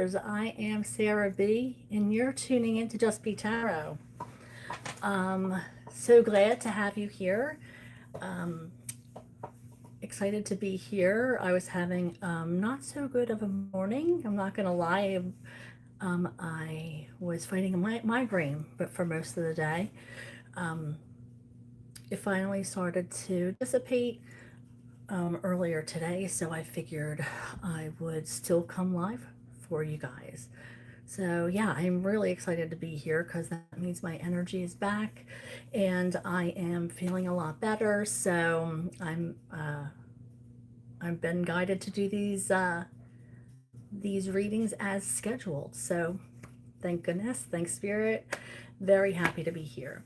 Travelers. I am Sarah B, and you're tuning in to Just Be Tarot. So glad to have you here. Um, Excited to be here. I was having not so good of a morning. I'm not going to lie. I was fighting a migraine, but for most of the day, um, it finally started to dissipate earlier today, so I figured I would still come live for you guys. So, yeah, I'm really excited to be here because that means my energy is back and I am feeling a lot better. So, I've been guided to do these readings as scheduled. So, thank goodness, thanks Spirit. Very happy to be here.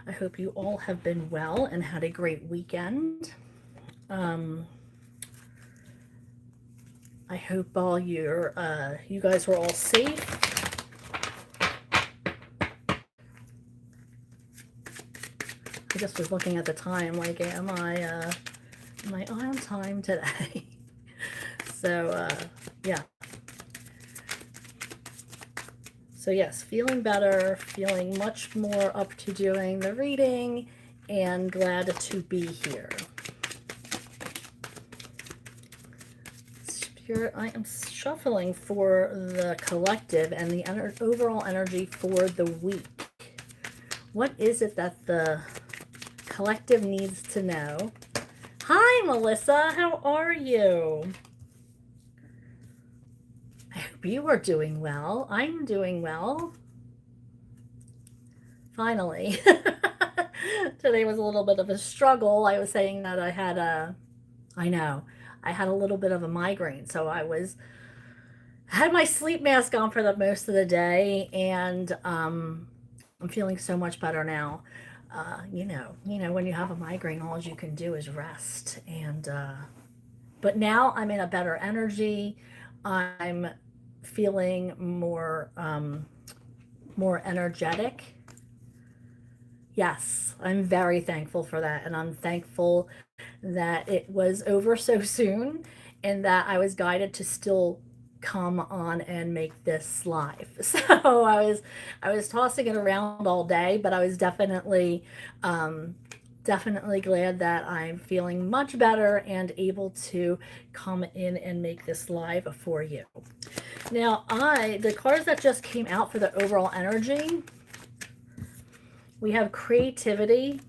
I hope you all have been well and had a great weekend. I hope all you guys were all safe. I just was looking at the time, like, am I on time today? So, yeah. So yes, feeling better, feeling much more up to doing the reading, and glad to be here. Spirit, I am shuffling for the collective and the overall energy for the week. What is it that the collective needs to know? Hi, Melissa. How are you? I hope you are doing well. I'm doing well. Finally. Today was a little bit of a struggle. I was saying that I had a little bit of a migraine. So I had my sleep mask on for the most of the day, and I'm feeling so much better now. When you have a migraine, all you can do is rest. And but now I'm in a better energy. I'm feeling more energetic. Yes, I'm very thankful for that, and I'm thankful that it was over so soon, and that I was guided to still come on and make this live. So I was tossing it around all day, but I was definitely glad that I'm feeling much better and able to come in and make this live for you. Now, the cards that just came out for the overall energy, we have creativity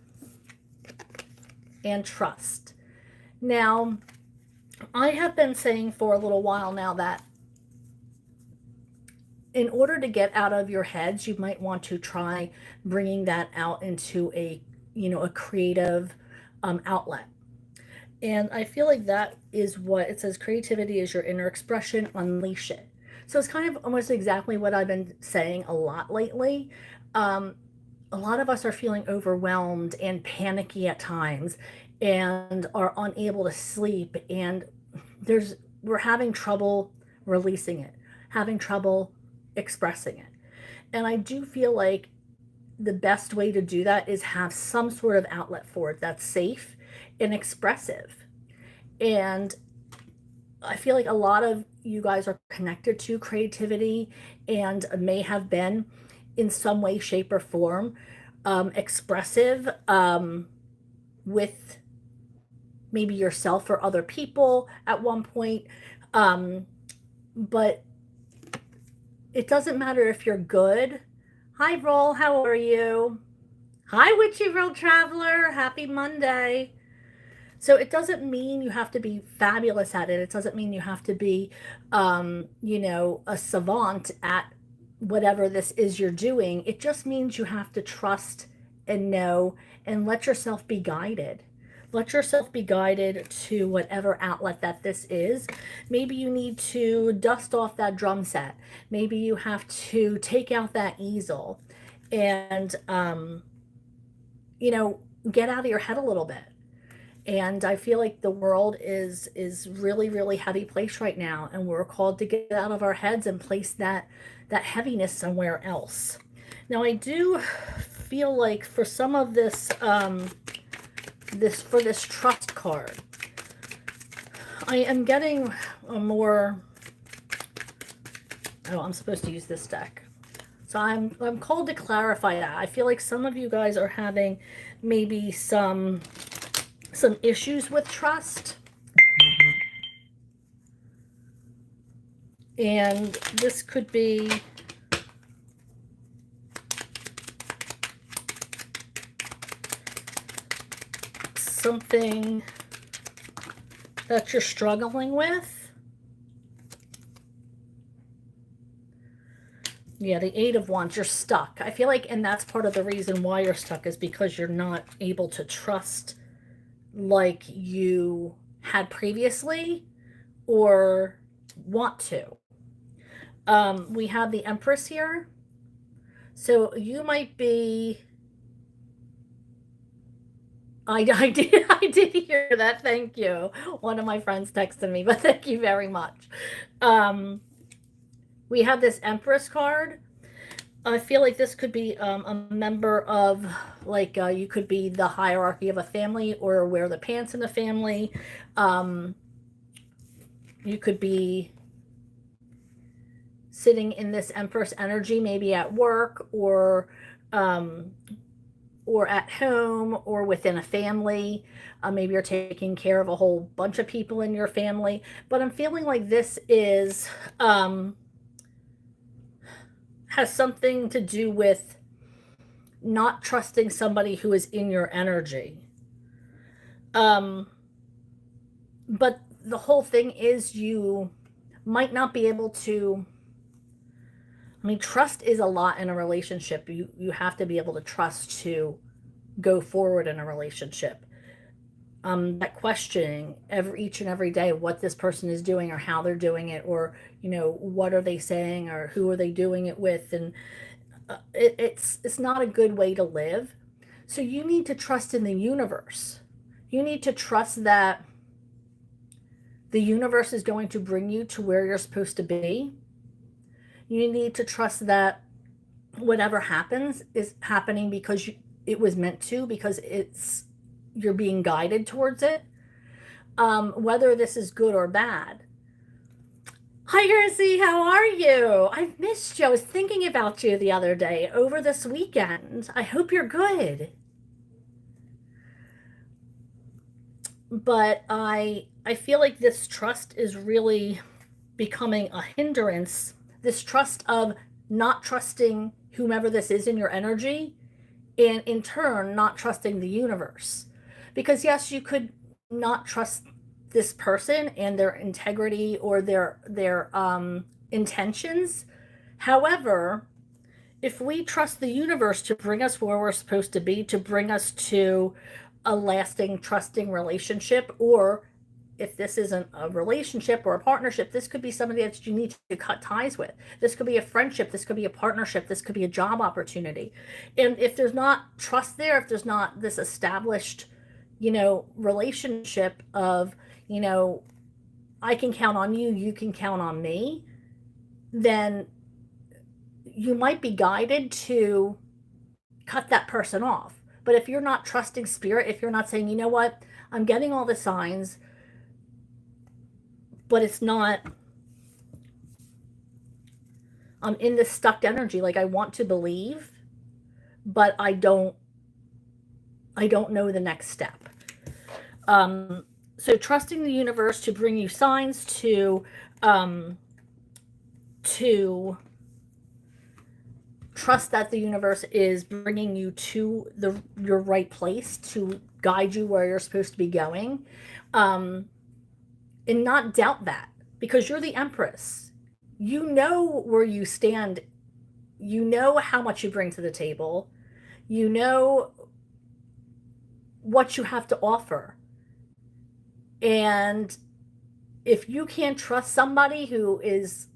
and trust. Now, I have been saying for a little while now that in order to get out of your heads, you might want to try bringing that out into a creative outlet. And I feel like that is what it says. Creativity is your inner expression. Unleash it. So it's kind of almost exactly what I've been saying a lot lately. A lot of us are feeling overwhelmed and panicky at times and are unable to sleep, and we're having trouble releasing it, having trouble expressing it. And I do feel like the best way to do that is have some sort of outlet for it that's safe and expressive. And I feel like a lot of you guys are connected to creativity and may have been in some way, shape, or form expressive with maybe yourself or other people at one point. But it doesn't matter if you're good. Hi, Roll. How are you? Hi, Witchy World Traveler. Happy Monday. So it doesn't mean you have to be fabulous at it. It doesn't mean you have to be, a savant at whatever this is you're doing. It just means you have to trust and know and let yourself be guided. Let yourself be guided to whatever outlet that this is. Maybe you need to dust off that drum set. Maybe you have to take out that easel and, get out of your head a little bit. And I feel like the world is really, really heavy place right now, and we're called to get out of our heads and place that heaviness somewhere else. Now, I do feel like for some of this this trust card, I am getting a more Oh, I'm supposed to use this deck. So I'm called to clarify that. I feel like some of you guys are having maybe some issues with trust. And this could be something that you're struggling with. Yeah, the Eight of Wands, you're stuck. I feel like, and that's part of the reason why you're stuck is because you're not able to trust like you had previously or want to. We have the Empress here. So you might be... I did hear that. Thank you. One of my friends texted me, but thank you very much. We have this Empress card. I feel like this could be a member of, like, you could be the hierarchy of a family or wear the pants in the family. You could be sitting in this Empress energy, maybe at work or at home or within a family. Maybe you're taking care of a whole bunch of people in your family. But I'm feeling like this is... has something to do with not trusting somebody who is in your energy. But the whole thing is you might not be able to... I mean, trust is a lot in a relationship. You have to be able to trust to go forward in a relationship. That questioning each and every day what this person is doing or how they're doing it, or, you know, what are they saying or who are they doing it with, and it's not a good way to live. So you need to trust in the universe. You need to trust that the universe is going to bring you to where you're supposed to be. You need to trust that whatever happens is happening because it was meant to, because you're being guided towards it, whether this is good or bad. Hi, Gracie, how are you? I've missed you. I was thinking about you the other day over this weekend. I hope you're good. But I feel like this trust is really becoming a hindrance. This trust of not trusting whomever this is in your energy, and in turn not trusting the universe. Because yes, you could not trust this person and their integrity or their intentions. However, if we trust the universe to bring us where we're supposed to be, to bring us to a lasting, trusting relationship, or if this isn't a relationship or a partnership, this could be somebody that you need to cut ties with. This could be a friendship. This could be a partnership. This could be a job opportunity. And if there's not trust there, if there's not this established, you know, relationship of, you know, I can count on you, you can count on me, then you might be guided to cut that person off. But if you're not trusting spirit, if you're not saying, you know what, I'm getting all the signs, but it's not... I'm in this stuck energy. Like, I want to believe, but I don't know the next step. So trusting the universe to bring you signs, to trust that the universe is bringing you to your right place to guide you where you're supposed to be going, and not doubt that, because you're the Empress. You know where you stand. You know how much you bring to the table. You know what you have to offer. And if you can't trust somebody who is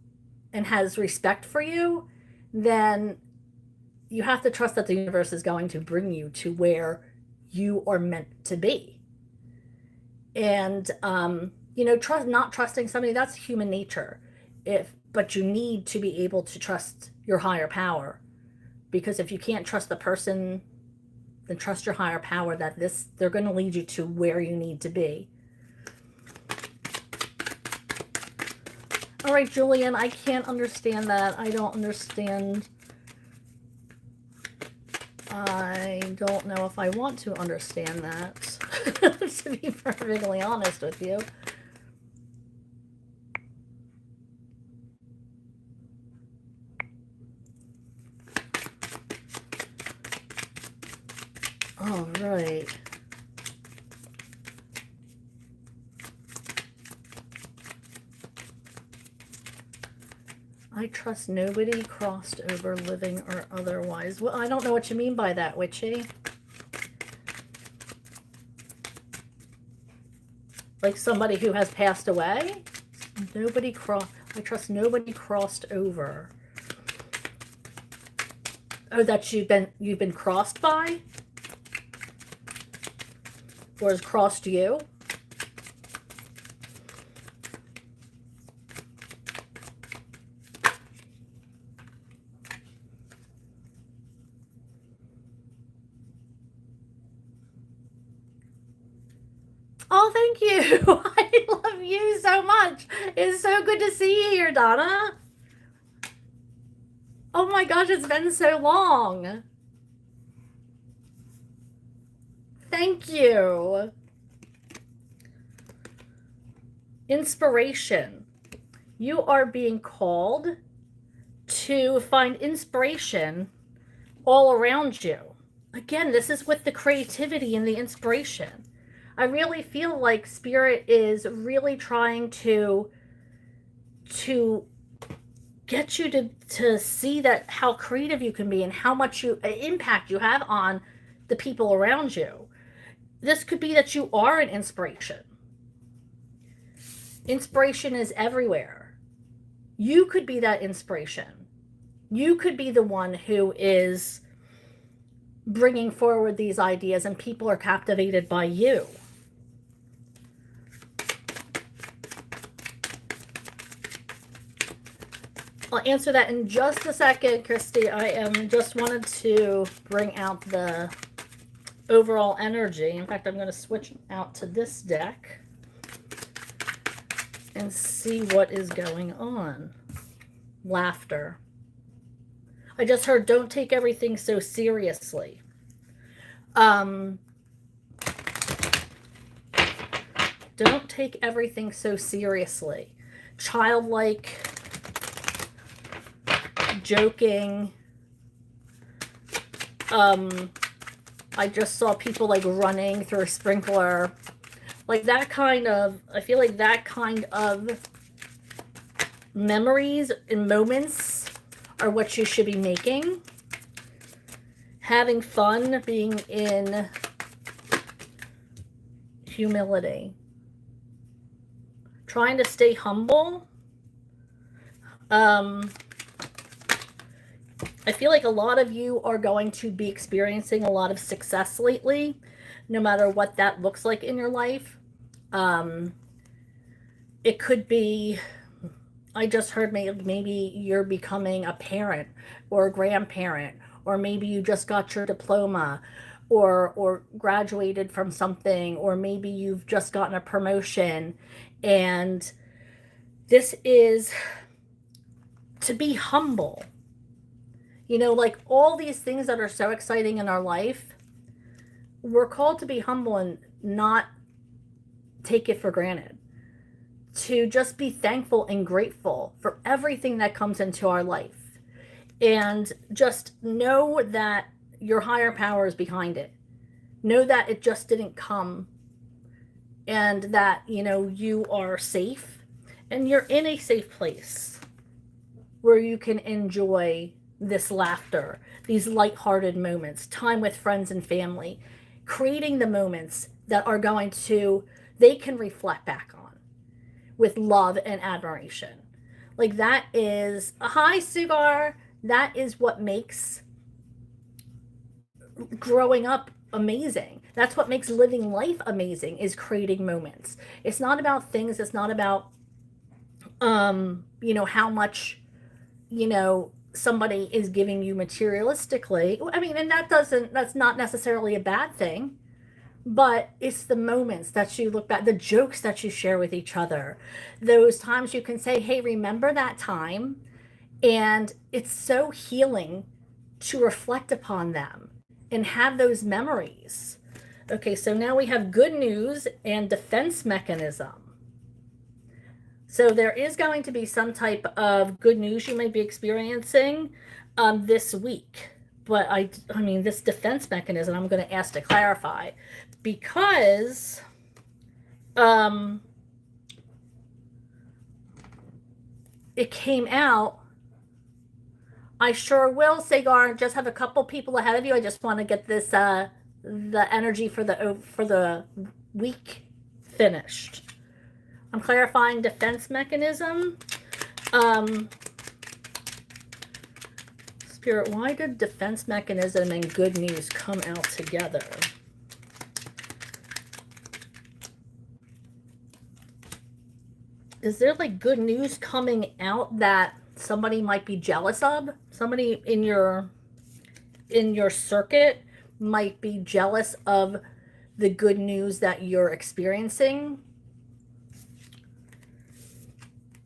and has respect for you, then you have to trust that the universe is going to bring you to where you are meant to be. And you know, not trusting somebody, that's human nature. But you need to be able to trust your higher power, because if you can't trust the person, then trust your higher power that they're going to lead you to where you need to be. All right, Julian, I can't understand that. I don't understand. I don't know if I want to understand that, to be perfectly honest with you. All right. I trust nobody, crossed over, living or otherwise. Well, I don't know what you mean by that, Witchy. Like somebody who has passed away? I trust nobody crossed over. Oh, that you've been crossed by? Or has crossed you? Oh, thank you. I love you so much. It's so good to see you here, Donna. Oh my gosh, it's been so long. Thank you. Inspiration. You are being called to find inspiration all around you. Again, this is with the creativity and the inspiration. I really feel like Spirit is really trying to get you to see that how creative you can be and how much impact you have on the people around you. This could be that you are an inspiration. Inspiration is everywhere. You could be that inspiration. You could be the one who is bringing forward these ideas and people are captivated by you. I'll answer that in just a second, Christy. I just wanted to bring out the overall energy. In fact, I'm going to switch out to this deck and see what is going on. Laughter. I just heard, don't take everything so seriously. Don't take everything so seriously. Childlike, joking. I just saw people like running through a sprinkler. Like that kind of, I feel like that kind of memories and moments are what you should be making. Having fun, being in humility. Trying to stay humble. I feel like a lot of you are going to be experiencing a lot of success lately, no matter what that looks like in your life. It could be, I just heard maybe you're becoming a parent or a grandparent, or maybe you just got your diploma or graduated from something, or maybe you've just gotten a promotion. And this is to be humble. You know, like all these things that are so exciting in our life, we're called to be humble and not take it for granted. To just be thankful and grateful for everything that comes into our life. And just know that your higher power is behind it. Know that it just didn't come. And that, you know, you are safe. And you're in a safe place where you can enjoy this laughter, these lighthearted moments, time with friends and family, creating the moments that are going to, they can reflect back on with love and admiration. Like that is, hi Sugar, that is what makes growing up amazing. That's what makes living life amazing, is creating moments. It's not about things, it's not about you know, how much, you know, somebody is giving you materialistically. I mean, and that's not necessarily a bad thing, But it's the moments that you look back, the jokes that you share with each other, those times you can say, hey, remember that time? And it's so healing to reflect upon them and have those memories. Okay, so now we have good news and defense mechanism. So there is going to be some type of good news you might be experiencing this week. But I mean, this defense mechanism, I'm going to ask to clarify because um, it came out. I sure will, Sagar. Just have a couple people ahead of you. I just want to get this the energy for the week finished. I'm clarifying defense mechanism. Spirit, why did defense mechanism and good news come out together? Is there like good news coming out that somebody might be jealous of? Somebody in your circuit might be jealous of the good news that you're experiencing,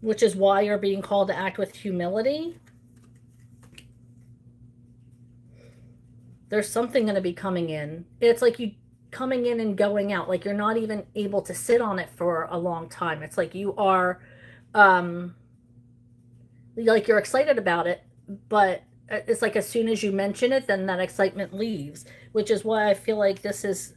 which is why you're being called to act with humility. There's something going to be coming in. It's like you coming in and going out. Like you're not even able to sit on it for a long time. It's like you are, like you're excited about it, but it's like as soon as you mention it, then that excitement leaves, which is why I feel like this is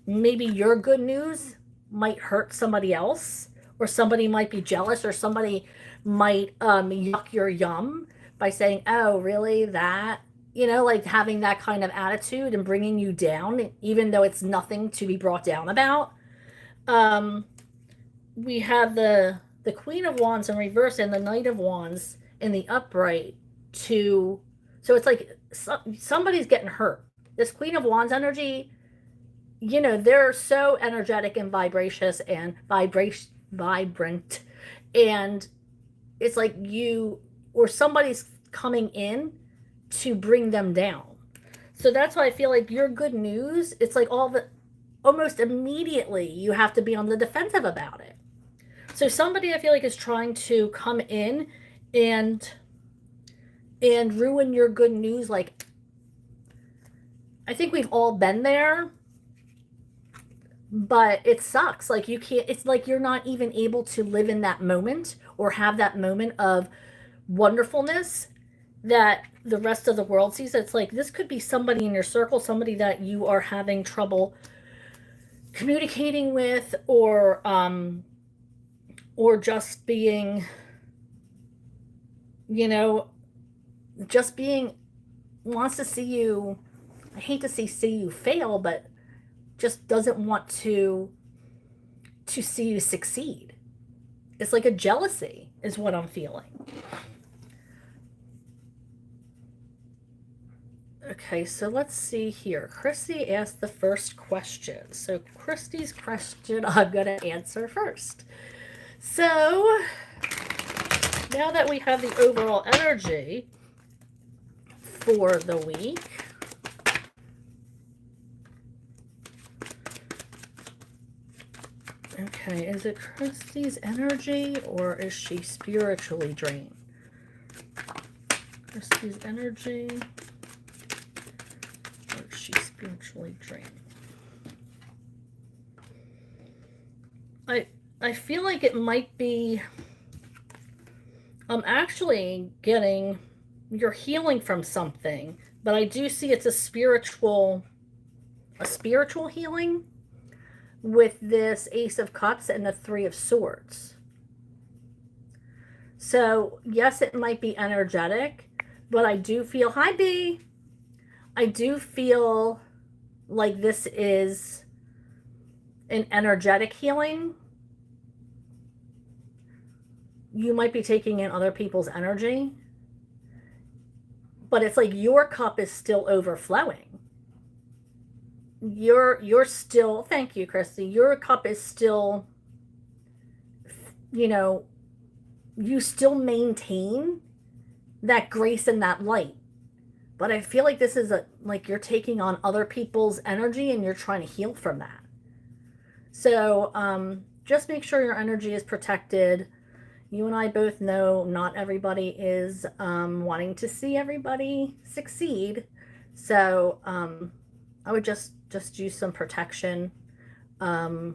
maybe your good news might hurt somebody else, or somebody might be jealous, or somebody might yuck your yum by saying, oh, really, that? You know, like having that kind of attitude and bringing you down, even though it's nothing to be brought down about. We have the Queen of Wands in reverse and the Knight of Wands in the upright to, so it's like somebody's getting hurt. This Queen of Wands energy, you know, they're so energetic and vibracious and vibrant, and it's like you or somebody's coming in to bring them down. So that's why I feel like your good news, it's like all the almost immediately you have to be on the defensive about it. So somebody I feel like is trying to come in and ruin your good news. Like, I think we've all been there, but it sucks. Like, you can't, it's like you're not even able to live in that moment or have that moment of wonderfulness that the rest of the world sees. It's like this could be somebody in your circle, somebody that you are having trouble communicating with, or just being, you know, just being, wants to see you, I hate to see you fail, but just doesn't want to see you succeed. It's like a jealousy is what I'm feeling. Okay, so let's see here. Christy asked the first question. So Christy's question I'm going to answer first. So now that we have the overall energy for the week, okay, is it Christy's energy or is she spiritually drained? Christy's energy, or is she spiritually drained? I feel like it might be, I'm actually getting, you're healing from something, but I do see it's a spiritual healing with this Ace of Cups and the Three of Swords. So yes, it might be energetic, but I do feel, hi B, I do feel like this is an energetic healing. You might be taking in other people's energy, but it's like your cup is still overflowing. You're still, thank you, Christy, your cup is still, you know, you still maintain that grace and that light, But I feel like this is like you're taking on other people's energy and you're trying to heal from that. So just make sure your energy is protected. You and I both know not everybody is wanting to see everybody succeed. So I would just use some protection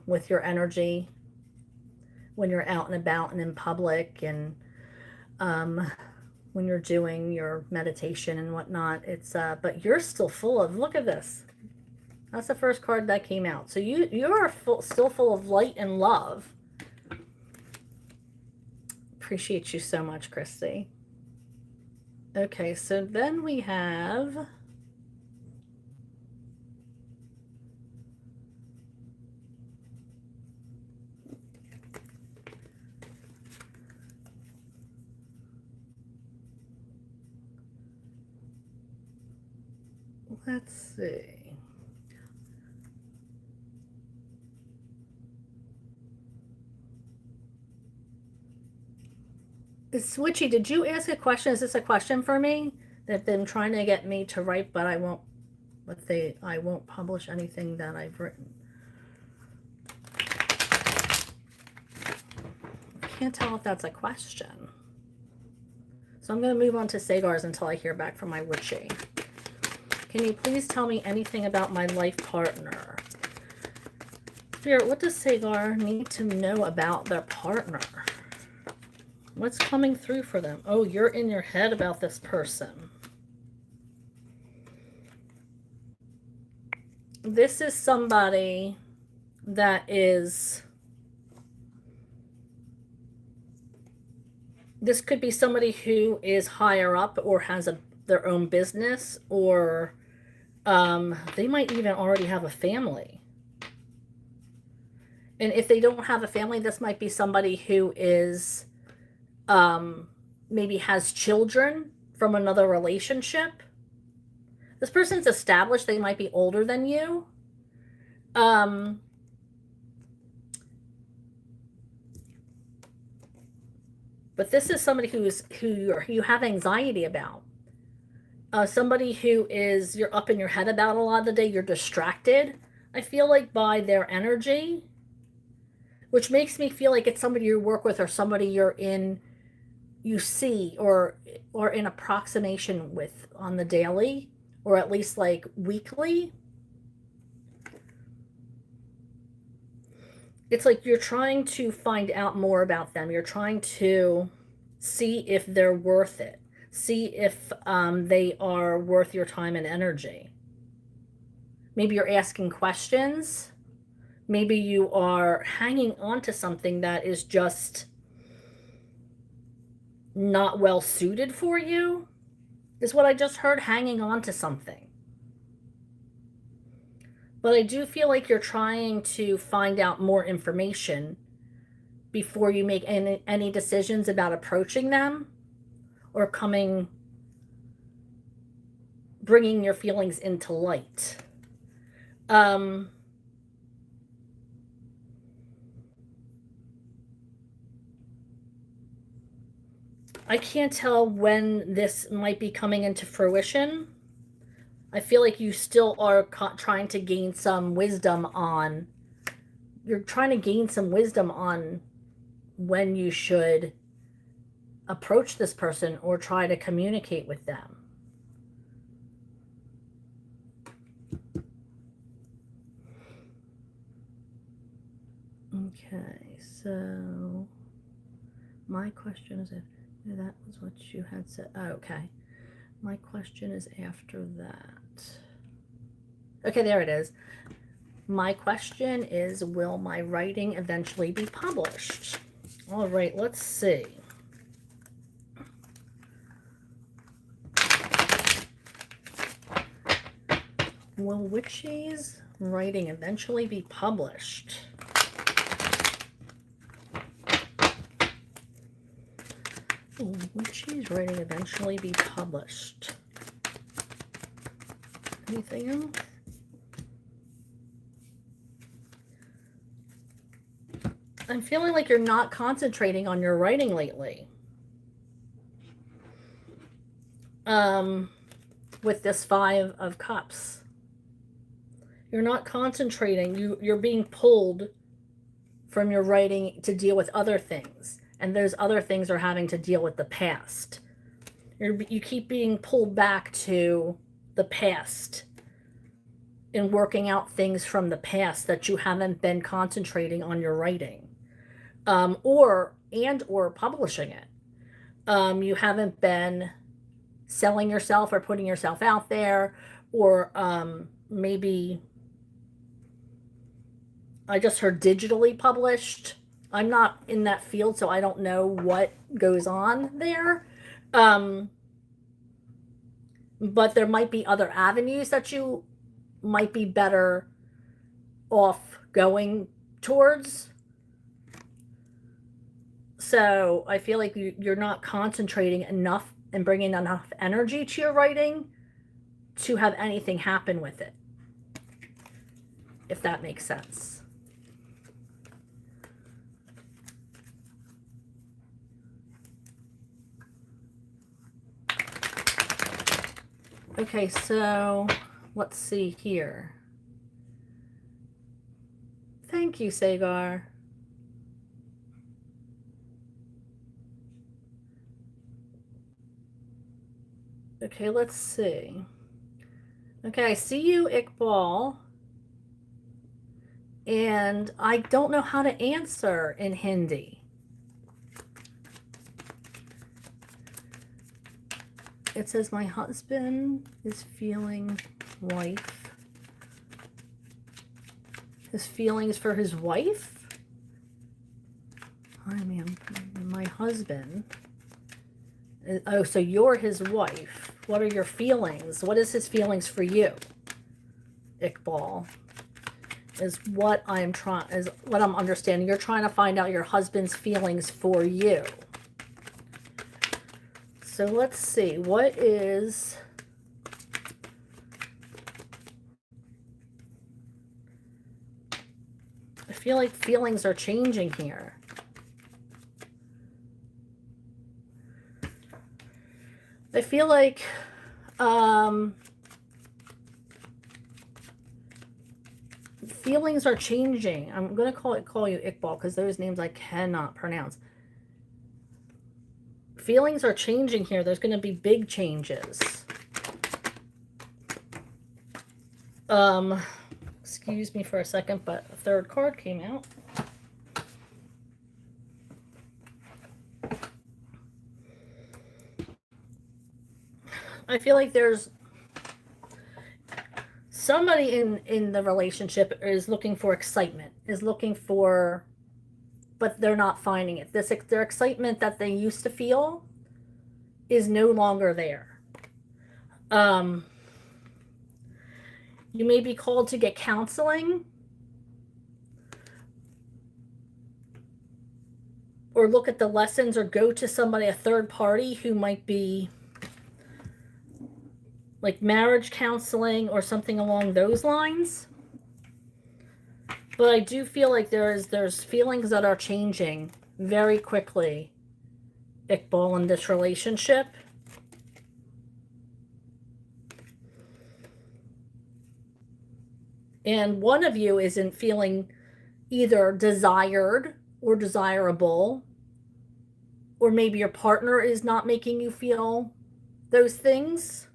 with your energy when you're out and about and in public, and when you're doing your meditation and whatnot. It's but you're still full of, look at this. That's the first card that came out. So you are still full of light and love. Appreciate you so much, Christy. Okay, so then we have let's see. Switchy, did you ask a question? Is this a question for me? They've been trying to get me to write, but I won't publish anything that I've written. I can't tell if that's a question. So I'm going to move on to Sagars until I hear back from my witchy. Can you please tell me anything about my life partner? Spirit, what does Sagar need to know about their partner? What's coming through for them? Oh, you're in your head about this person. This is somebody that is... This could be somebody who is higher up or has their own business, or they might even already have a family. And if they don't have a family, this might be somebody who is... maybe has children from another relationship. This person's established. They might be older than you. But this is somebody who you have anxiety about. Somebody who is, you're up in your head about a lot of the day. You're distracted, I feel like, by their energy, which makes me feel like it's somebody you work with or somebody you see or in approximation with on the daily, or at least like weekly. It's like you're trying to find out more about them. You're trying to see if they're worth it. See if they are worth your time and energy. Maybe you're asking questions. Maybe you are hanging on to something that is just not well suited for you, is what I just heard, hanging on to something. But I do feel like you're trying to find out more information before you make any decisions about approaching them or bringing your feelings into light. I can't tell when this might be coming into fruition. I feel like you still are trying to gain some wisdom on... You're trying to gain some wisdom on when you should approach this person or try to communicate with them. Okay, so my question is, if that was what you had said. Oh, okay. My question is after that. Okay, there it is. My question is, will my writing eventually be published? All right, let's see. Will Witchy's writing eventually be published? Will Witchy's writing eventually be published? Anything else? I'm feeling like you're not concentrating on your writing lately. with this 5 of Cups. You're not concentrating. You're being pulled from your writing to deal with other things. And those other things are having to deal with the past. You keep being pulled back to the past and working out things from the past that you haven't been concentrating on your writing, or publishing it. You haven't been selling yourself or putting yourself out there, or maybe I just heard digitally published. I'm not in that field, so I don't know what goes on there. But there might be other avenues that you might be better off going towards. So I feel like you're not concentrating enough and bringing enough energy to your writing to have anything happen with it, if that makes sense. Okay, so let's see here. Thank you, Sagar. Okay, let's see. Okay, I see you, Iqbal. And I don't know how to answer in Hindi. It says my husband is feeling wife. His feelings for his wife? I mean, my husband. Oh, so you're his wife. What are your feelings? What is his feelings for you? Iqbal. Is what I'm understanding. You're trying to find out your husband's feelings for you. So let's see, what is... I feel like feelings are changing here. I feel like feelings are changing. I'm going to call you Iqbal because those names I cannot pronounce. Feelings are changing here. There's going to be big changes. Excuse me for a second, but a third card came out. I feel like there's somebody in the relationship is looking for excitement, but they're not finding it. Their excitement that they used to feel is no longer there. You may be called to get counseling or look at the lessons or go to somebody, a third party who might be like marriage counseling or something along those lines. But I do feel like there's feelings that are changing very quickly, Iqbal, in this relationship. And one of you isn't feeling either desired or desirable, or maybe your partner is not making you feel those things.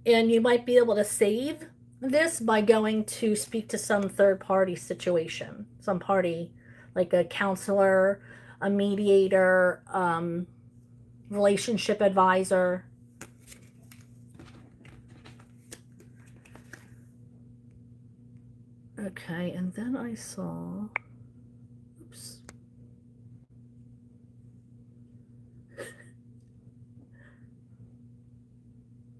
And you might be able to save this by going to speak to some third party situation, some party like a counselor, a mediator, relationship advisor. Okay, and then I saw, oops.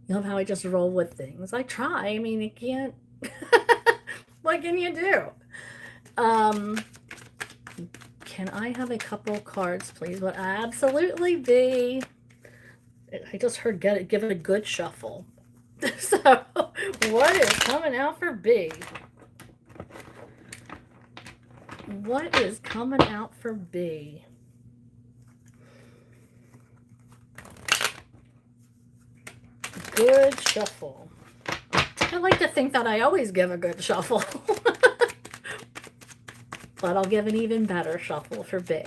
You know how I just roll with things. I try. I mean, you can't. What can you do? Can I have a couple cards, please? Would absolutely be. I just heard give it a good shuffle. So, what is coming out for B? What is coming out for B? good shuffle. I like to think that I always give a good shuffle. But I'll give an even better shuffle for B.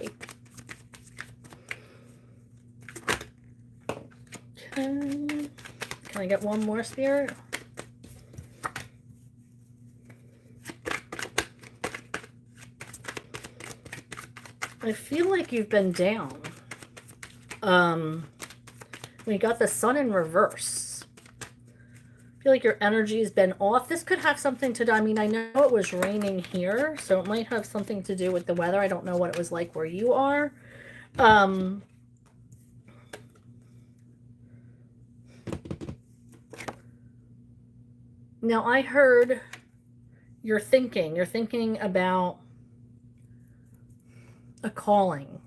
Okay. Can I get one more, Spirit? I feel like you've been down. We got the Sun in reverse. I feel like your energy has been off. This could have something to do. I mean, I know it was raining here, so it might have something to do with the weather. I don't know what it was like where you are. Now, I heard you're thinking about a calling.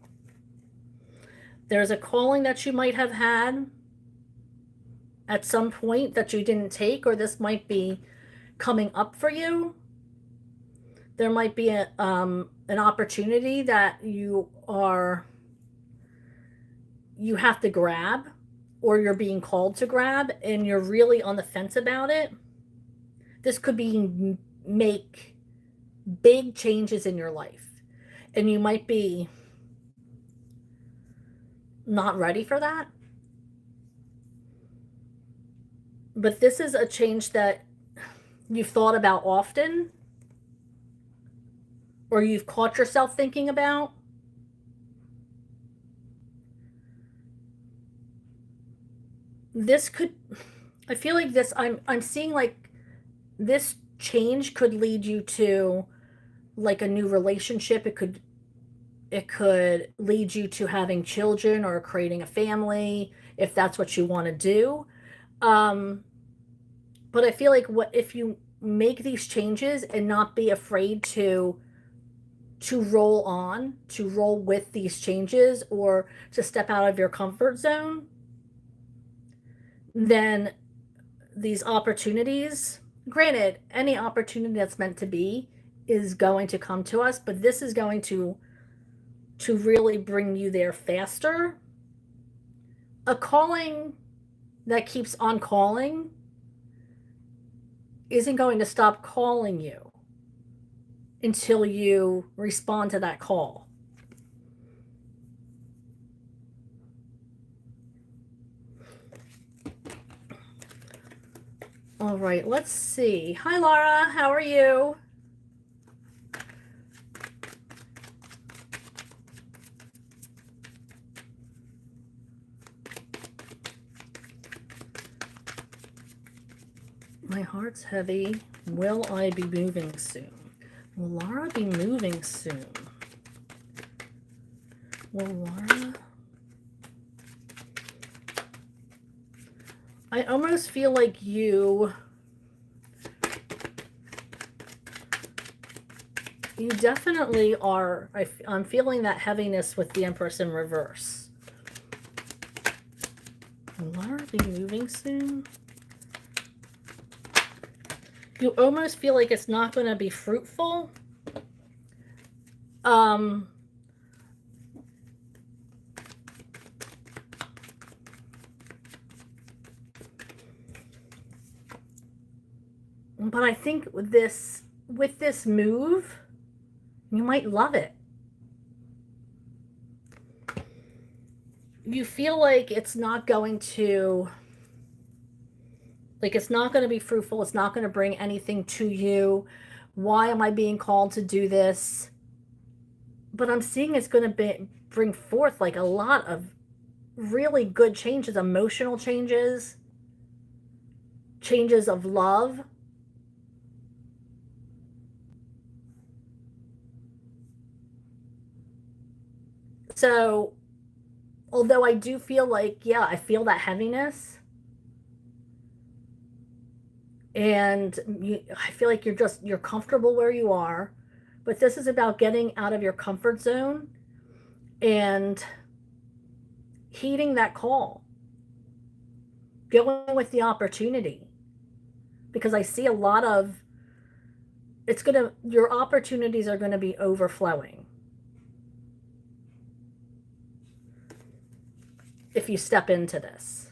There's a calling that you might have had at some point that you didn't take, or this might be coming up for you. There might be an opportunity that you have to grab, or you're being called to grab, and you're really on the fence about it. This could be make big changes in your life, and you might be not ready for that. But this is a change that you've thought about often, or you've caught yourself thinking about. This could, I feel like this, I'm seeing like this change could lead you to like a new relationship. It could lead you to having children or creating a family if that's what you want to do. But I feel like what if you make these changes and not be afraid to roll with these changes, or to step out of your comfort zone, then these opportunities, granted, any opportunity that's meant to be is going to come to us, but this is going to really bring you there faster. A calling that keeps on calling isn't going to stop calling you until you respond to that call. All right, let's see. Hi, Laura. How are you? My heart's heavy. Will I be moving soon? Will Laura be moving soon? Will Laura? I almost feel like you definitely are. I'm feeling that heaviness with the Empress in reverse. Will Laura be moving soon? You almost feel like it's not going to be fruitful. But I think with this move, you might love it. You feel like it's not going to, like, it's not going to be fruitful. It's not going to bring anything to you. Why am I being called to do this? But I'm seeing it's going to bring forth like a lot of really good changes, emotional changes, changes of love. So, although I do feel like, yeah, I feel that heaviness. And I feel like you're comfortable where you are. But this is about getting out of your comfort zone and heeding that call. Going with the opportunity. Because I see a lot of, your opportunities are going to be overflowing if you step into this.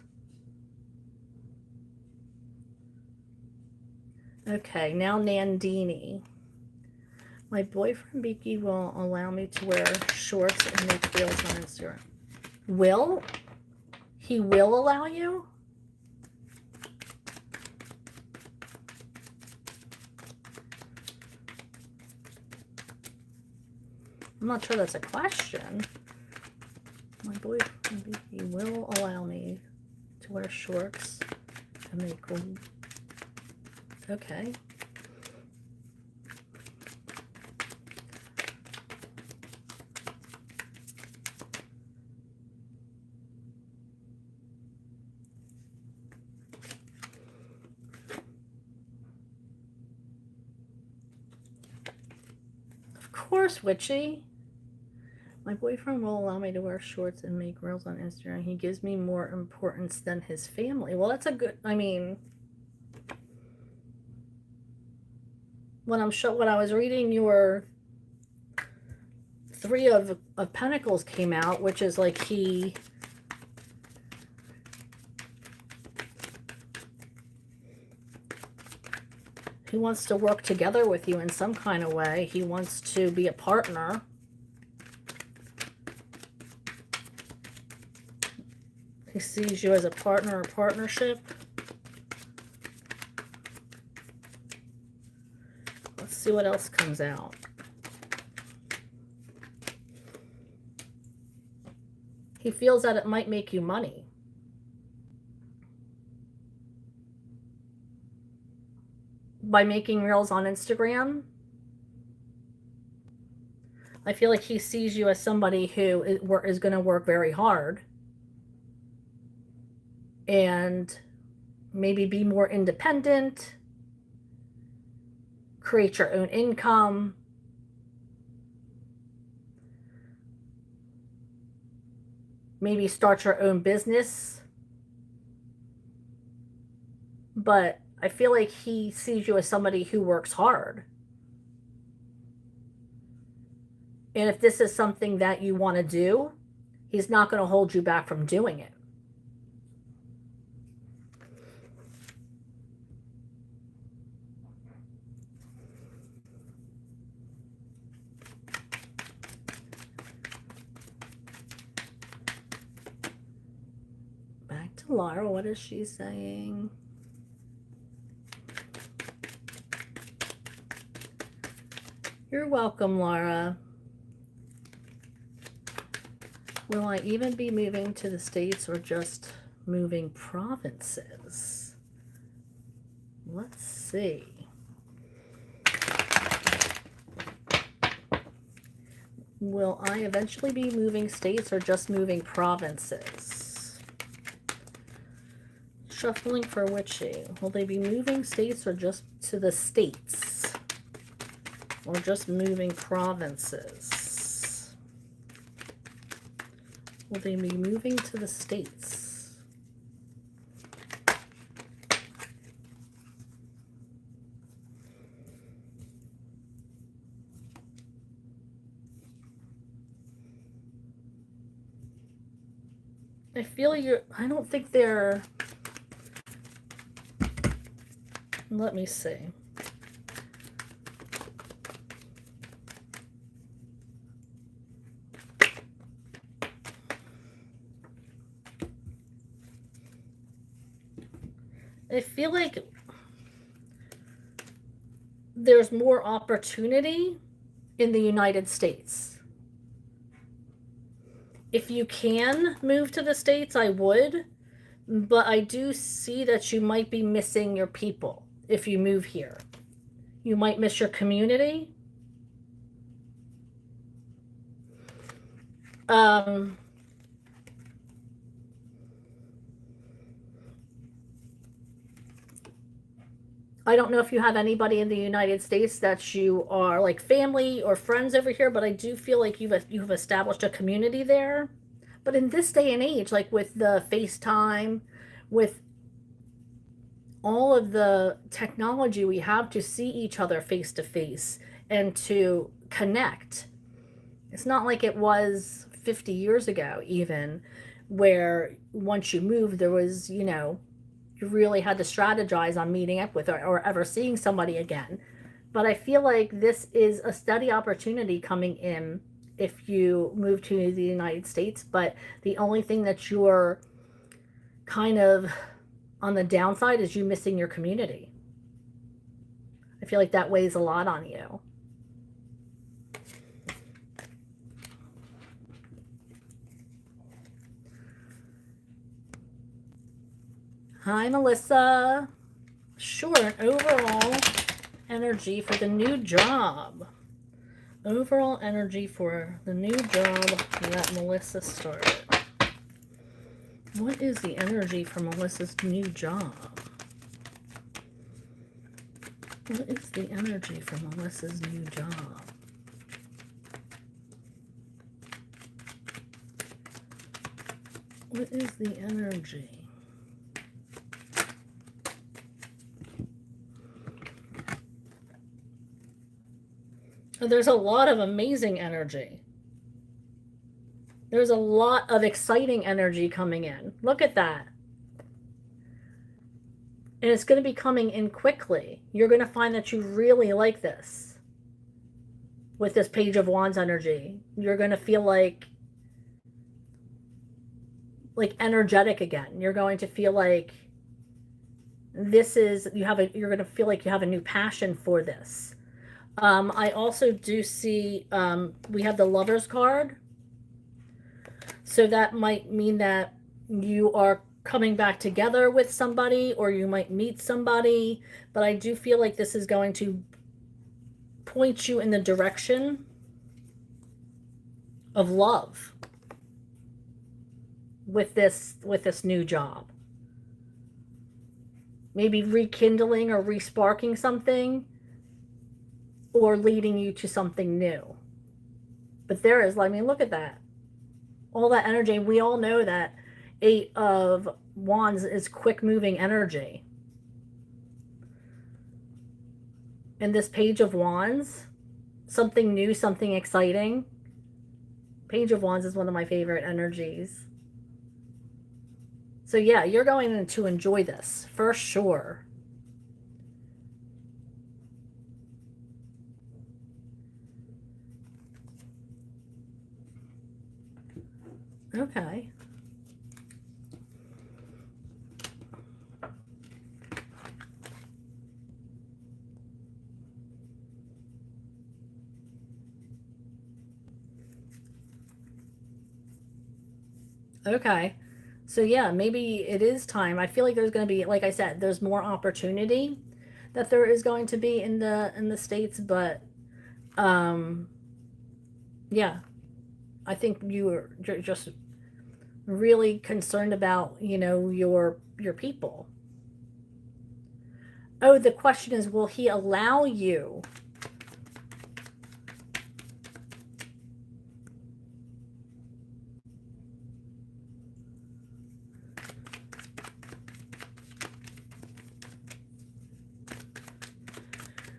Okay, now Nandini. My boyfriend B.E.E will allow me to wear shorts and make reels on Instagram. Will? He will allow you? I'm not sure that's a question. My boyfriend B.E.E will allow me to wear shorts and make... Okay. Of course, Witchy. My boyfriend will allow me to wear shorts and make reels on Instagram. He gives me more importance than his family. Well, that's a good... I mean... When I was reading your Three of Pentacles came out, which is like he wants to work together with you in some kind of way. He wants to be a partner. He sees you as a partner or partnership. Let's see what else comes out. He feels that it might make you money. By making reels on Instagram. I feel like he sees you as somebody who is going to work very hard. And maybe be more independent. Create your own income. Maybe start your own business. But I feel like he sees you as somebody who works hard. And if this is something that you want to do, he's not going to hold you back from doing it. Back to Laura. What is she saying? You're welcome, Laura. Will I even be moving to the States or just moving provinces? Let's see. Will I eventually be moving states or just moving provinces? Shuffling for Witchy. Will they be moving states or just to the States? Or just moving provinces? Will they be moving to the States? I feel I don't think they're, let me see. I feel like there's more opportunity in the United States. If you can move to the States, I would. But I do see that you might be missing your people if you move here. You might miss your community. I don't know if you have anybody in the United States that you are like family or friends over here, but I do feel like you've established a community there. But in this day and age, like with the FaceTime, with all of the technology we have to see each other face to face and to connect, it's not like it was 50 years ago even, where once you moved, there was, you really had to strategize on meeting up with, or ever seeing somebody again. But I feel like this is a steady opportunity coming in if you move to the United States. But the only thing that you're kind of on the downside is you missing your community. I feel like that weighs a lot on you. Hi, Melissa. Sure, an overall energy for the new job. Overall energy for the new job that Melissa started. What is the energy for Melissa's new job? What is the energy for Melissa's new job? What is the energy? There's a lot of amazing energy. There's a lot of exciting energy coming in. Look at that. And it's going to be coming in quickly. You're going to find that you really like this. With this Page of Wands energy, you're going to feel like energetic again. You're going to feel like this is, you're going to feel like you have a new passion for this. I also do see, we have the Lovers card. So that might mean that you are coming back together with somebody, or you might meet somebody. But I do feel like this is going to point you in the direction of love with this new job. Maybe rekindling or resparking something, or leading you to something new. But there is, I mean, look at that. All that energy. We all know that 8 of Wands is quick moving energy. And this Page of Wands, something new, something exciting. Page of Wands is one of my favorite energies. So yeah, you're going to enjoy this for sure. Okay. Okay. So yeah, maybe it is time. I feel like there's going to be, like I said, there's more opportunity that there is going to be in the States, but yeah, I think you're just really concerned about, your people. Oh, the question is, will he allow you?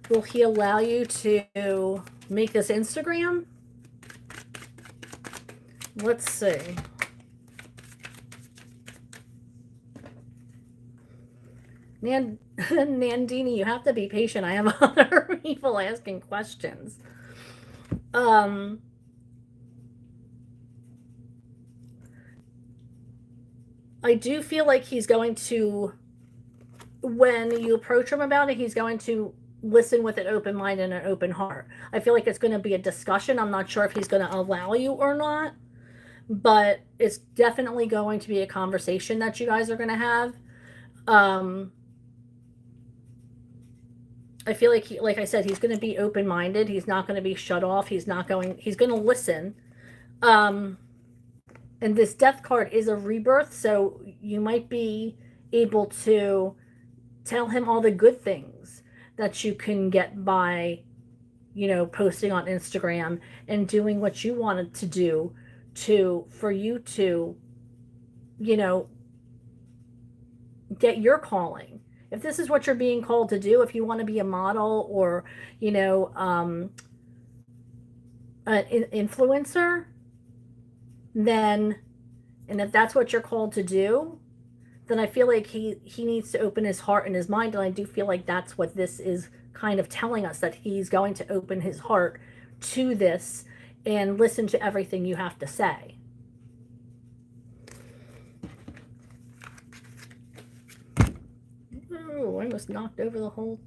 Will he allow you to make this Instagram? Let's see. Nandini, you have to be patient. I have other people asking questions. I do feel like he's going to, when you approach him about it, he's going to listen with an open mind and an open heart. I feel like it's going to be a discussion. I'm not sure if he's going to allow you or not, but it's definitely going to be a conversation that you guys are going to have. I feel like like I said, he's going to be open-minded. He's not going to be shut off. He's going to listen. And this Death card is a rebirth, so you might be able to tell him all the good things that you can get by, posting on Instagram and doing what you wanted to do for you to, get your calling. If this is what you're being called to do, if you want to be a model or, an influencer, then, and if that's what you're called to do, then I feel like he needs to open his heart and his mind. And I do feel like that's what this is kind of telling us, that he's going to open his heart to this and listen to everything you have to say. Oh, I almost knocked over the whole.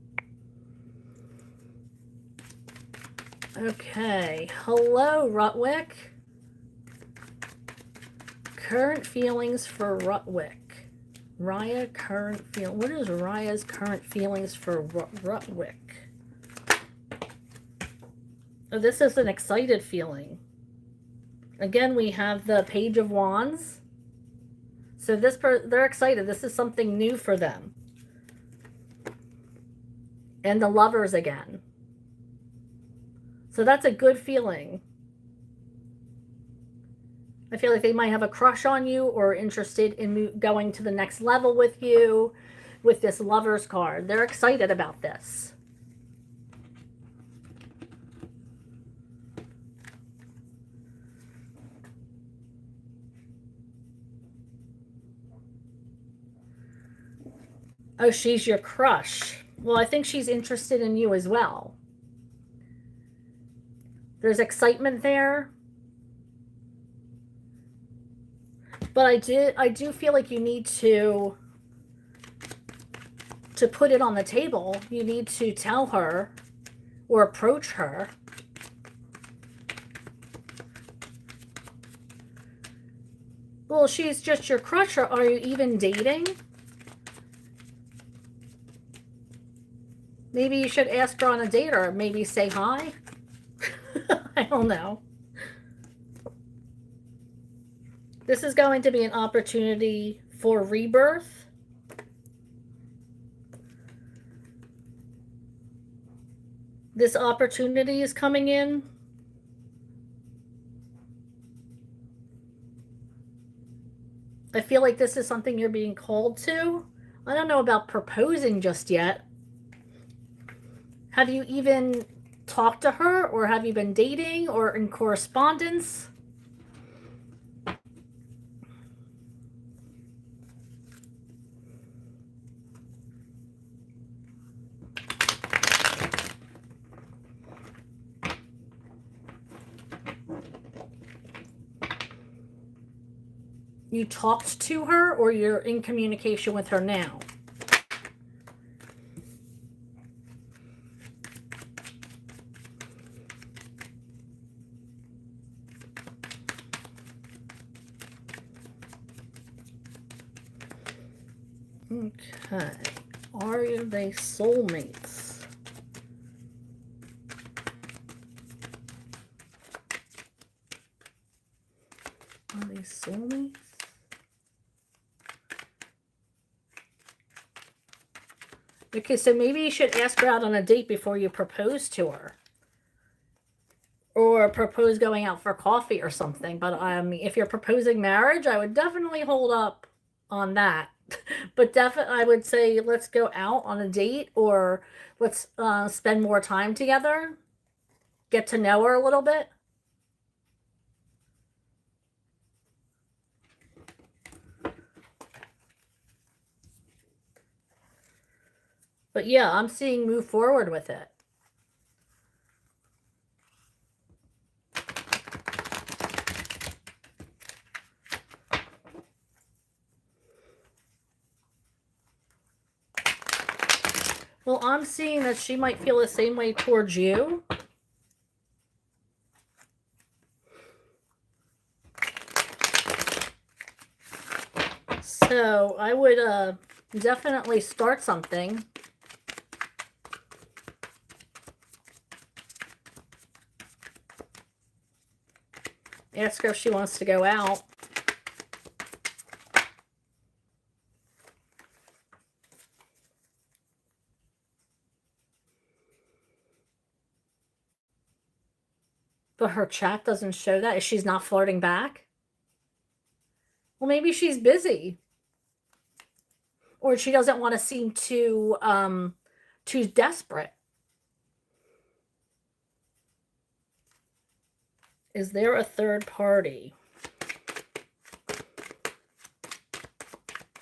Okay. Hello, Rutwick. Current feelings for Rutwick. Raya, current feel. What is Raya's current feelings for Rutwick? Oh, this is an excited feeling. Again, we have the Page of Wands. So they're excited. This is something new for them. And the Lovers again. So that's a good feeling. I feel like they might have a crush on you or interested in going to the next level with you with this Lovers card. They're excited about this. Oh, she's your crush. Well, I think she's interested in you as well. There's excitement there. But I do feel like you need to put it on the table. You need to tell her or approach her. Well, she's just your crush. Or are you even dating? Maybe you should ask her on a date, or maybe say hi. I don't know. This is going to be an opportunity for rebirth. This opportunity is coming in. I feel like this is something you're being called to. I don't know about proposing just yet. Have you even talked to her, or have you been dating or in correspondence? You talked to her, or you're in communication with her now? Okay. Are they soulmates? Are they soulmates? Okay, so maybe you should ask her out on a date before you propose to her. Or propose going out for coffee or something. But if you're proposing marriage, I would definitely hold up on that. But definitely, I would say let's go out on a date, or let's spend more time together. Get to know her a little bit. But yeah, I'm seeing move forward with it. Well, I'm seeing that she might feel the same way towards you. So I would definitely start something. Ask her if she wants to go out. But her chat doesn't show that. Is she's not flirting back? Well, maybe she's busy. Or she doesn't want to seem too desperate. Is there a third party?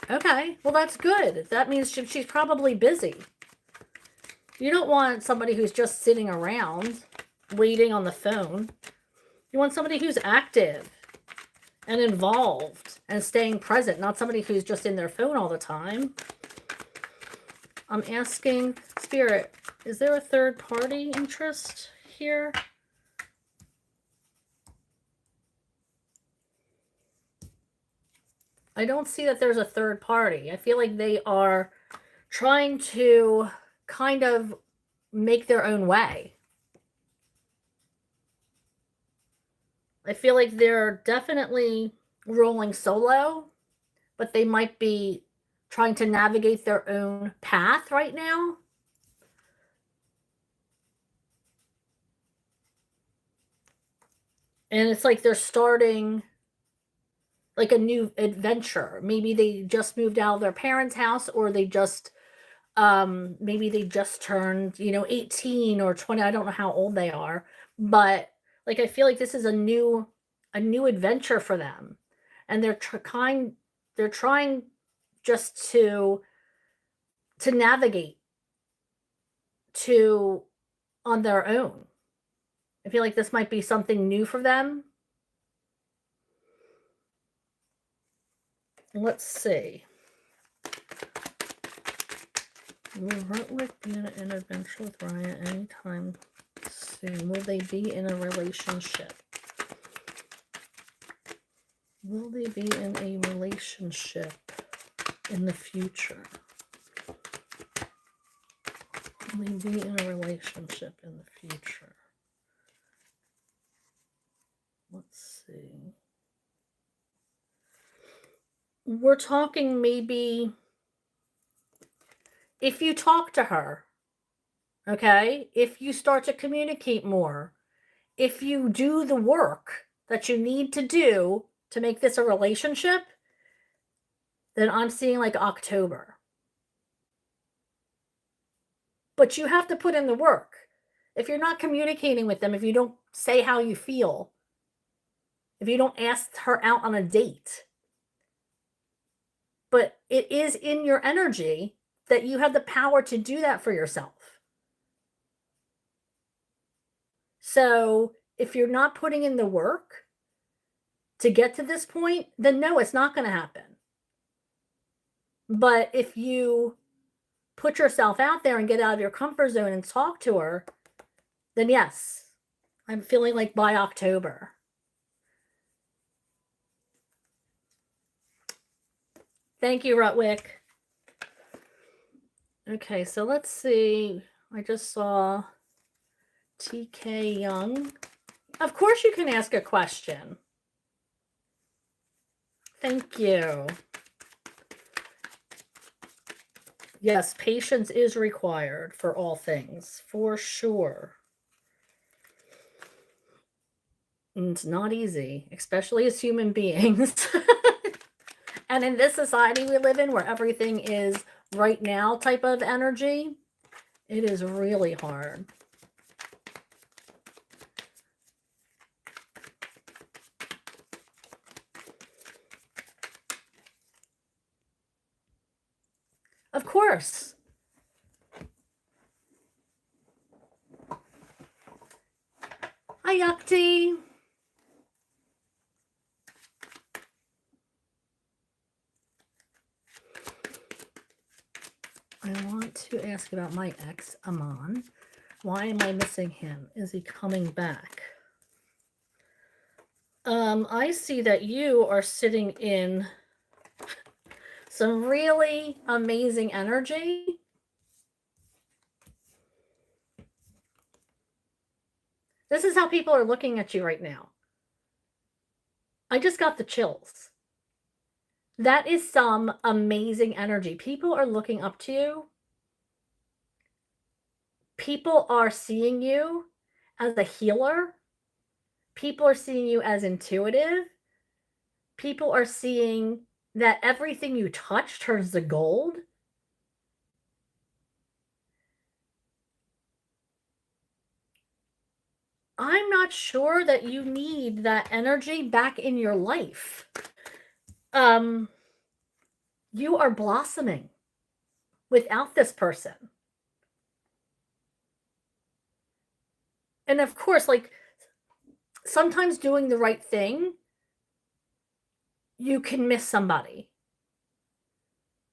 Okay, well, that's good. That means she's probably busy. You don't want somebody who's just sitting around waiting on the phone. You want somebody who's active and involved and staying present, not somebody who's just in their phone all the time. I'm asking Spirit, is there a third party interest here? I don't see that there's a third party. I feel like they are trying to kind of make their own way. I feel like they're definitely rolling solo, but they might be trying to navigate their own path right now. And it's like they're starting like a new adventure. Maybe they just moved out of their parents' house, or they just maybe they just turned, 18 or 20. I don't know how old they are, but like I feel like this is a new adventure for them. And they're trying just to navigate to on their own. I feel like this might be something new for them. Let's see. Will Rutwick be in an adventure with Ryan anytime soon? Will they be in a relationship? Will they be in a relationship in the future? Will they be in a relationship in the future? Let's see. We're talking maybe if you talk to her, okay? If you start to communicate more, if you do the work that you need to do to make this a relationship, then I'm seeing like October. But you have to put in the work. If you're not communicating with them, if you don't say how you feel, if you don't ask her out on a date, but it is in your energy that you have the power to do that for yourself. So if you're not putting in the work to get to this point, then no, it's not going to happen. But if you put yourself out there and get out of your comfort zone and talk to her, then yes, I'm feeling like by October. Thank you, Rutwick. Okay, so let's see. I just saw TK Young. Of course you can ask a question. Thank you. Yes, patience is required for all things, for sure. And it's not easy, especially as human beings. And in this society we live in, where everything is right now type of energy, it is really hard. Of course. Hi, Yukti. I want to ask about my ex, Aman. Why am I missing him? Is he coming back? I see that you are sitting in some really amazing energy. This is how people are looking at you right now. I just got the chills. That is some amazing energy. People are looking up to you. People are seeing you as a healer. People are seeing you as intuitive. People are seeing that everything you touch turns to gold. I'm not sure that you need that energy back in your life. You are blossoming without this person. And of course, like, sometimes doing the right thing, you can miss somebody.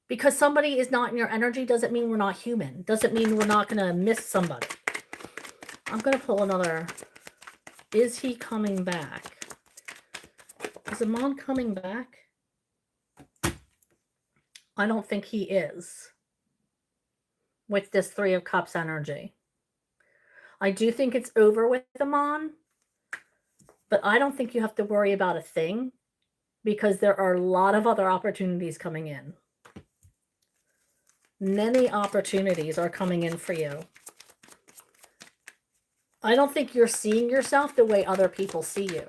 Because somebody is not in your energy doesn't mean we're not human. Doesn't mean we're not going to miss somebody. I'm going to pull another. Is he coming back? Is Amon coming back? I don't think he is. With this Three of Cups energy. I do think it's over with Amon. But I don't think you have to worry about a thing. Because there are a lot of other opportunities coming in. Many opportunities are coming in for you. I don't think you're seeing yourself the way other people see you.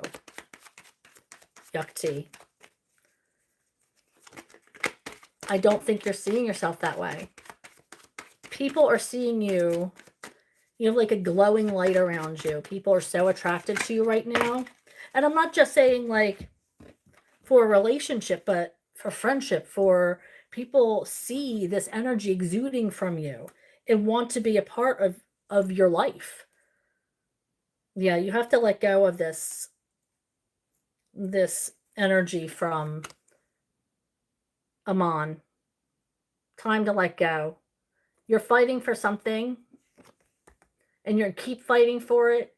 Yukti. I don't think you're seeing yourself that way. People are seeing you, you have like a glowing light around you. People are so attracted to you right now. And I'm not just saying like for a relationship, but for friendship, for people see this energy exuding from you and want to be a part of your life. Yeah, you have to let go of this energy from Amon. Time to let go. You're fighting for something and you're keep fighting for it,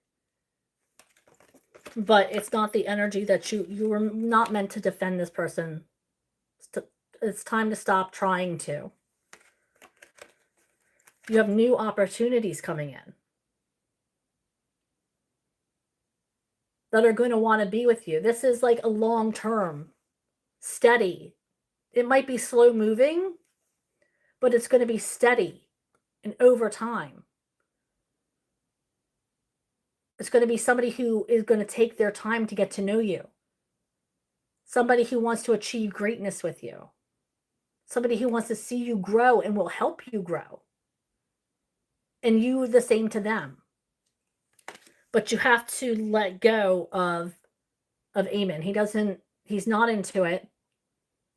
but it's not the energy that you were not meant to defend this person. It's time to stop trying to. You have new opportunities coming in that are going to want to be with you. This is like a long-term, steady. It might be slow moving, but it's going to be steady and over time. It's going to be somebody who is going to take their time to get to know you. Somebody who wants to achieve greatness with you. Somebody who wants to see you grow and will help you grow. And you the same to them. But you have to let go of Eamon. He's not into it.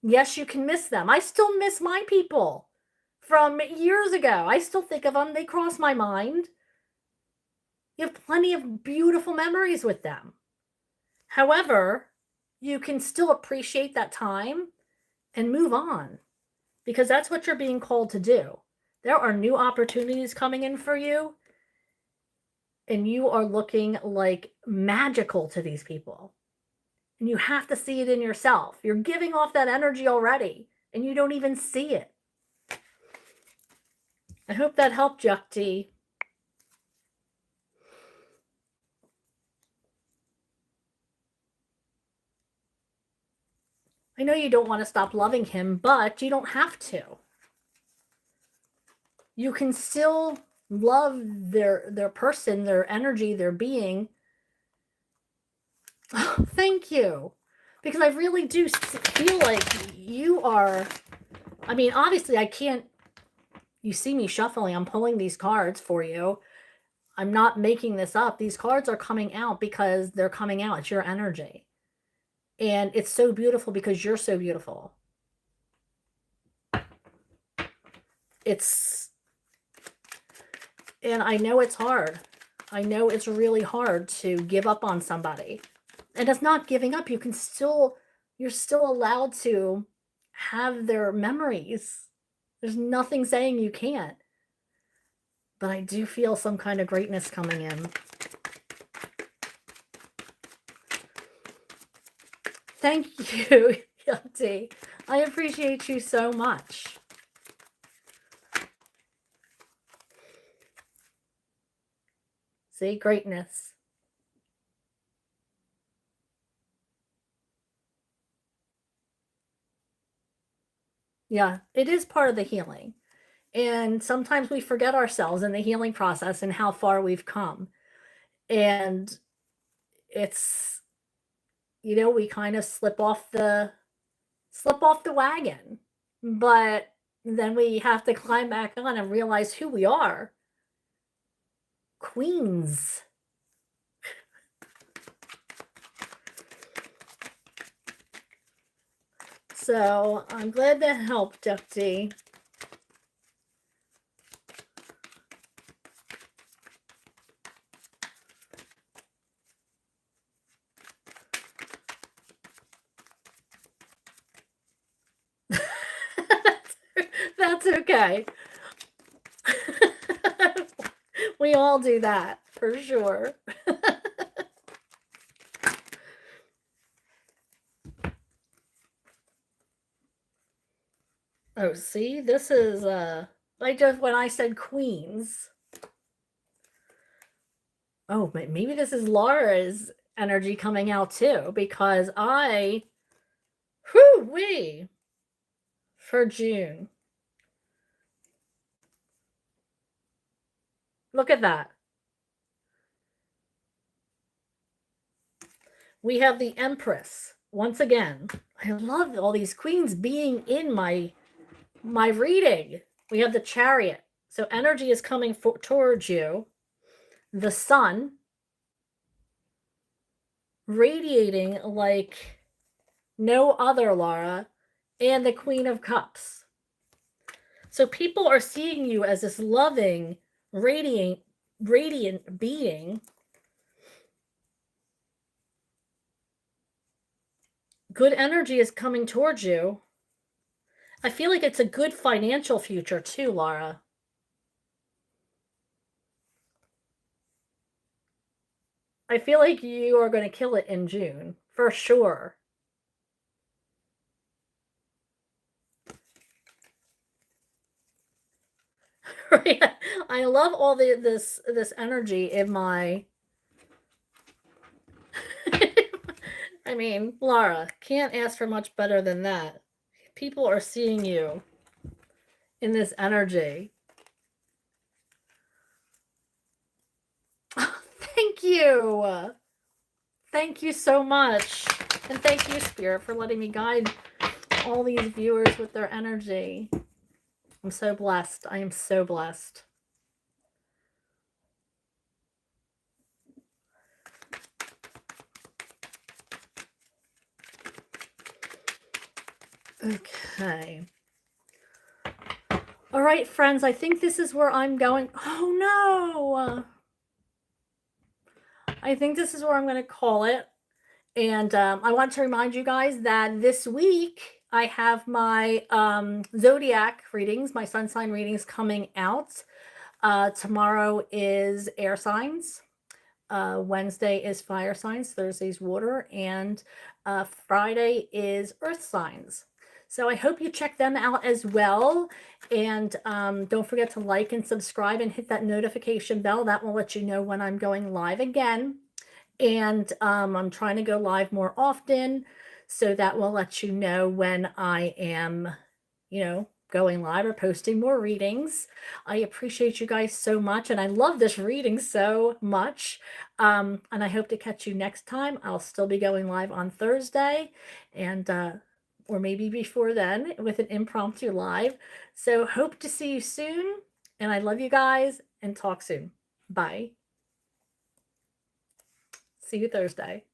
Yes, you can miss them. I still miss my people from years ago. I still think of them. They cross my mind. You have plenty of beautiful memories with them. However, you can still appreciate that time and move on because that's what you're being called to do. There are new opportunities coming in for you, and you are looking like magical to these people. And you have to see it in yourself. You're giving off that energy already, and you don't even see it. I hope that helped, Yukti. I know you don't want to stop loving him, but you don't have to. You can still love their person, their energy, their being. Oh, thank you. Because I really do feel like you are, I mean, obviously I can't, you see me shuffling, I'm pulling these cards for you. I'm not making this up. These cards are coming out because they're coming out. It's your energy. And it's so beautiful because you're so beautiful. And I know it's hard. I know it's really hard to give up on somebody. And it's not giving up. You're still allowed to have their memories. There's nothing saying you can't. But I do feel some kind of greatness coming in. Thank you, Yukti. I appreciate you so much. See, greatness. Yeah, it is part of the healing. And sometimes we forget ourselves in the healing process and how far we've come. And it's, we kind of slip off the wagon. But then we have to climb back on and realize who we are. Queens. So I'm glad that helped, Ducty. That's okay. We all do that, for sure. Oh, see, this is like just when I said queens. Oh, maybe this is Laura's energy coming out too, because whoo wee, for June. Look at that. We have the Empress once again. I love all these queens being in my reading. We have the Chariot. So energy is coming towards you. The Sun radiating like no other, Laura, and the Queen of Cups. So people are seeing you as this loving, radiant being. Good energy is coming towards you. I feel like it's a good financial future too, Laura. I feel like you are going to kill it in June, for sure. I love all this energy in my I mean, Laura, can't ask for much better than that. People are seeing you in this energy. Thank you. Thank you so much. And thank you, Spirit, for letting me guide all these viewers with their energy. I'm so blessed. I am so blessed. Okay. All right, friends, I think this is where I'm going. Oh, no. I think this is where I'm going to call it. And I want to remind you guys that this week I have my zodiac readings, my sun sign readings coming out. Tomorrow is air signs. Wednesday is fire signs. Thursday's water. And Friday is earth signs. So I hope you check them out as well. And don't forget to like and subscribe and hit that notification bell. That will let you know when I'm going live again. And I'm trying to go live more often, so that will let you know when I am, going live or posting more readings. I appreciate you guys so much, and I love this reading so much. And I hope to catch you next time. I'll still be going live on Thursday, and or maybe before then with an impromptu live. So hope to see you soon, and I love you guys, and talk soon. Bye. See you Thursday.